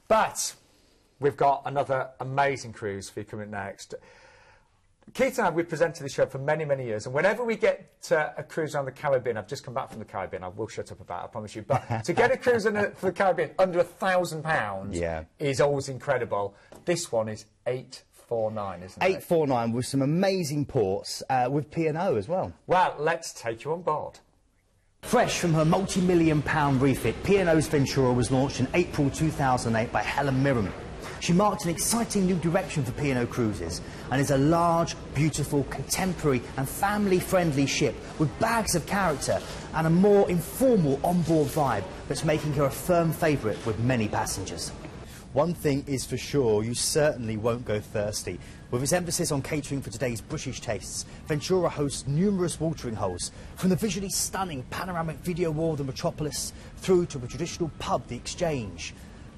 But we've got another amazing cruise for you coming next. Keith and I, we've presented the show for many, many years, and whenever we get a cruise around the Caribbean, I've just come back from the Caribbean, I will shut up about it, I promise you, but to get a cruise for the Caribbean under £1,000 is always incredible. This one is 849, isn't it? 849 with some amazing ports, with P&O as well. Well, let's take you on board. Fresh from her multi-million-pound refit, P&O's Ventura was launched in April 2008 by Helen Mirren. She marked an exciting new direction for P&O Cruises and is a large, beautiful, contemporary and family-friendly ship with bags of character and a more informal onboard vibe that's making her a firm favourite with many passengers. One thing is for sure, you certainly won't go thirsty. With its emphasis on catering for today's British tastes, Ventura hosts numerous watering holes, from the visually stunning panoramic video wall, the Metropolis, through to a traditional pub, the Exchange.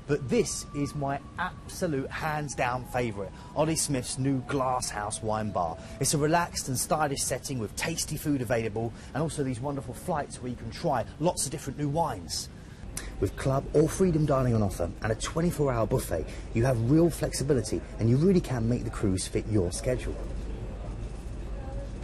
But this is my absolute hands-down favourite, Ollie Smith's new Glass House wine bar. It's a relaxed and stylish setting with tasty food available and also these wonderful flights where you can try lots of different new wines. With club or freedom dining on offer and a 24-hour buffet, you have real flexibility and you really can make the cruise fit your schedule.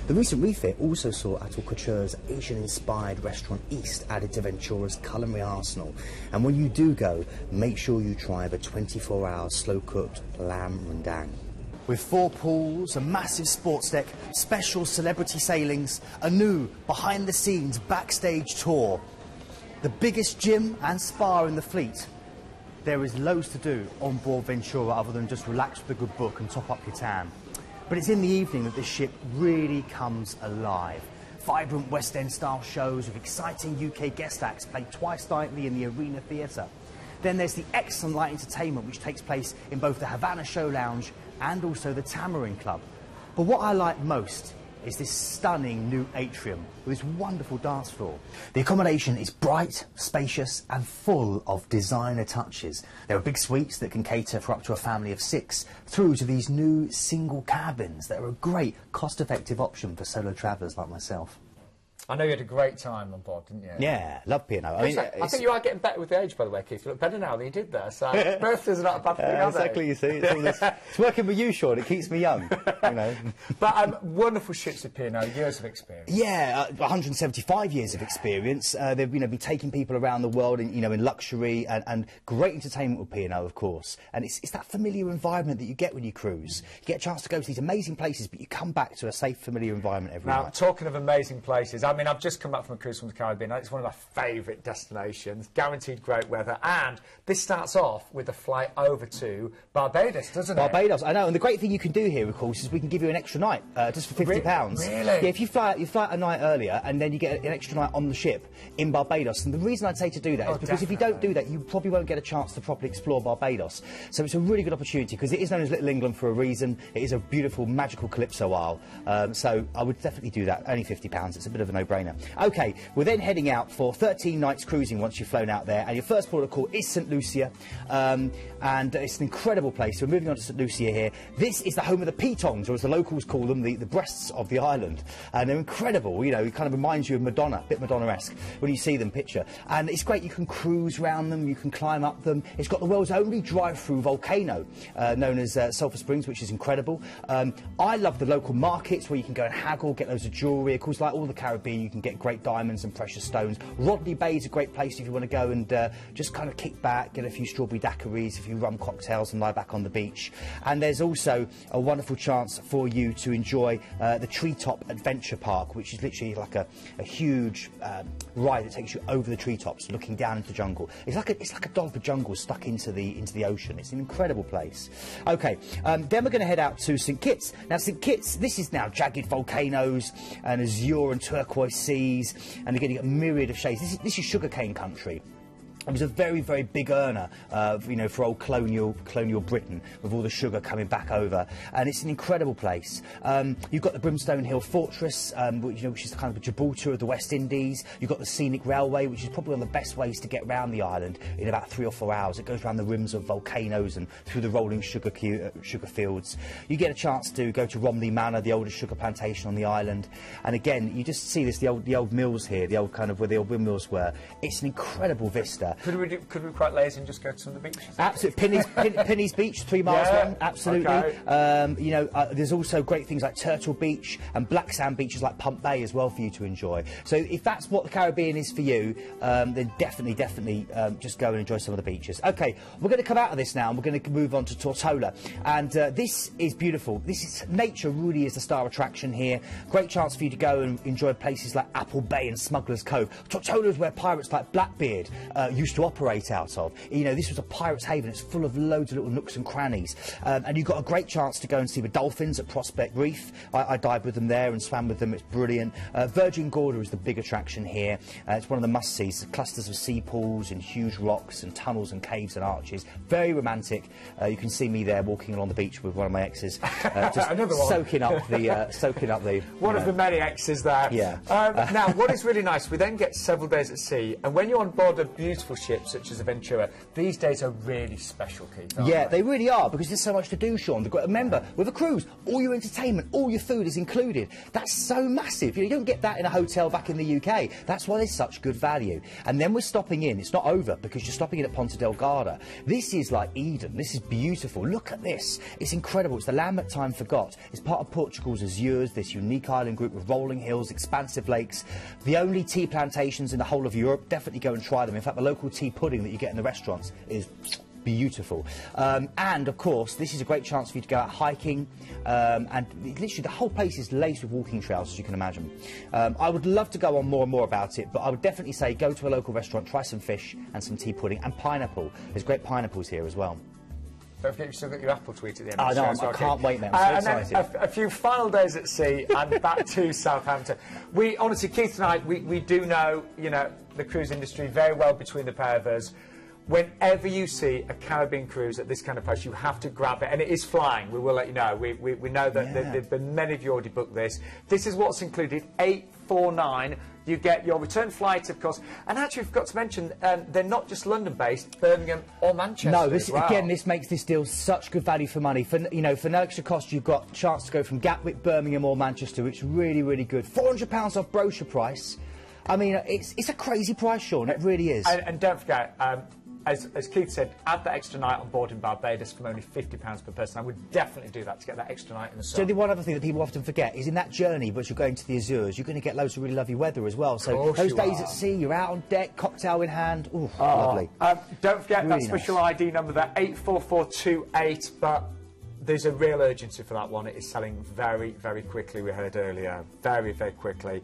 The recent refit also saw Atul Couture's Asian-inspired restaurant East added to Ventura's culinary arsenal. And when you do go, make sure you try the 24-hour slow-cooked lamb rendang. With 4 pools, a massive sports deck, special celebrity sailings, a new behind-the-scenes backstage tour, the biggest gym and spa in the fleet. There is loads to do on board Ventura other than just relax with a good book and top up your tan. But it's in the evening that this ship really comes alive. Vibrant West End style shows with exciting UK guest acts played twice nightly in the Arena Theatre. Then there's the excellent light entertainment which takes place in both the Havana Show Lounge and also the Tamarind Club. But what I like most is this stunning new atrium with this wonderful dance floor. The accommodation is bright, spacious and full of designer touches. There are big suites that can cater for up to a family of 6, through to these new single cabins that are a great cost-effective option for solo travellers like myself. I know you had a great time on board, didn't you? Yeah, love P&O. I think you are getting better with the age, by the way, Keith. You look better now than you did there, so birthdays are not a bad thing, are they? Exactly, you see. It's working with you, Sean. It keeps me young, you know. But wonderful ships at P&O, years of experience. Yeah, 175 years of experience. They've been taking people around the world in, in luxury and great entertainment with P&O, of course. And it's that familiar environment that you get when you cruise. You get a chance to go to these amazing places, but you come back to a safe, familiar environment every night. Now, talking of amazing places, I mean, I've just come back from a cruise from the Caribbean. It's one of my favourite destinations, guaranteed great weather, and this starts off with a flight over to Barbados, doesn't it? Barbados, I know, and the great thing you can do here, of course, is we can give you an extra night, just for £50. Really? Yeah, if you fly a night earlier, and then you get an extra night on the ship in Barbados, and the reason I'd say to do that is because if you don't do that, you probably won't get a chance to properly explore Barbados. So it's a really good opportunity, because it is known as Little England for a reason. It is a beautiful, magical calypso isle, so I would definitely do that. Only £50, it's a bit of a no-brainer. OK, we're then heading out for 13 nights cruising once you've flown out there, and your first port of call is St Lucia, and it's an incredible place. So we're moving on to St Lucia here. This is the home of the pitons, or as the locals call them, the breasts of the island, and they're incredible. It kind of reminds you of Madonna, a bit Madonna-esque when you see them picture, and it's great. You can cruise around them, you can climb up them. It's got the world's only drive-through volcano, known as Sulphur Springs, which is incredible. I love the local markets where you can go and haggle, get loads of jewellery. Of course, like all the Caribbean, you can get great diamonds and precious stones. Rodney Bay is a great place if you want to go and just kind of kick back, get a few strawberry daiquiris, a few rum cocktails and lie back on the beach. And there's also a wonderful chance for you to enjoy the Treetop Adventure Park, which is literally like a huge ride that takes you over the treetops, looking down into the jungle. It's like a dog of the jungle stuck into the ocean. It's an incredible place. OK, then we're going to head out to St Kitts. Now, St Kitts, this is now jagged volcanoes and azure and turquoise seas, and again, you get a myriad of shades. This is sugarcane country. It was a very, very big earner, for old colonial Britain, with all the sugar coming back over, and it's an incredible place. You've got the Brimstone Hill Fortress, which is kind of a Gibraltar of the West Indies. You've got the Scenic Railway, which is probably one of the best ways to get around the island in about 3 or 4 hours. It goes around the rims of volcanoes and through the rolling sugar fields. You get a chance to go to Romney Manor, the oldest sugar plantation on the island, and again, you just see this, the old mills here, the old kind of where the old windmills were. It's an incredible vista. there. Could we quite lazy and just go to some of the beaches? Absolutely. Pinneys Beach, 3 miles long, absolutely. Okay. You know, there's also great things like Turtle Beach and black sand beaches like Pump Bay as well for you to enjoy. So if that's what the Caribbean is for you, then definitely just go and enjoy some of the beaches. Okay, we're going to come out of this now and we're going to move on to Tortola. And this is beautiful. Nature really is the star attraction here. Great chance for you to go and enjoy places like Apple Bay and Smuggler's Cove. Tortola is where pirates like Blackbeard used to operate out of. You know, this was a pirate's haven. It's full of loads of little nooks and crannies. And you've got a great chance to go and see the dolphins at Prospect Reef. I dived with them there and swam with them. It's brilliant. Virgin Gorda is the big attraction here. It's one of the must-sees. Clusters of sea pools and huge rocks and tunnels and caves and arches. Very romantic. You can see me there walking along the beach with one of my exes, just soaking up the one of the many exes there. Yeah. Now, what is really nice, we then get several days at sea, and when you're on board a beautiful ship such as Aventura, these days are really special, Keith. Yeah, they really are, because there's so much to do, Sean. Remember, with a cruise, all your entertainment, all your food is included. That's so massive. You don't get that in a hotel back in the UK. That's why there's such good value. And then we're stopping in. It's not over, because you're stopping in at Ponta Delgada. This is like Eden. This is beautiful. Look at this. It's incredible. It's the land that time forgot. It's part of Portugal's Azores, this unique island group with rolling hills, expansive lakes. The only tea plantations in the whole of Europe. Definitely go and try them. In fact, the local tea pudding that you get in the restaurants is beautiful. And of course, this is a great chance for you to go out hiking, and literally the whole place is laced with walking trails, as you can imagine. I would love to go on more and more about it, but I would definitely say go to a local restaurant, try some fish and some tea pudding and pineapple. There's great pineapples here as well. Don't forget you've still got your Apple tweet at the end of the show. Well, I can't wait now. I'm so excited. And then a few final days at sea and back to Southampton. We honestly, Keith and I, we do know, you know, the cruise industry very well between the pair of us. Whenever you see a Caribbean cruise at this kind of price, you have to grab it, and it is flying. We will let you know. We know that many of you already booked this. This is what's included: 849. You get your return flight, of course, and actually, I forgot to mention, they're not just London-based, Birmingham or Manchester. No, again, this makes this deal such good value for money. For no extra cost, you've got a chance to go from Gatwick, Birmingham or Manchester. It's really, really good. £400 off brochure price. I mean, it's a crazy price, Sean. It really is. And don't forget. As Keith said, add that extra night on board in Barbados from only £50 per person. I would definitely do that to get that extra night in the sun. So the one other thing that people often forget is in that journey, but you're going to the Azores, you're going to get loads of really lovely weather as well. So those days at sea, you're out on deck, cocktail in hand. Ooh, lovely. Don't forget really that special ID number there, 84428. But there's a real urgency for that one. It is selling very, very quickly. We heard earlier, very, very quickly.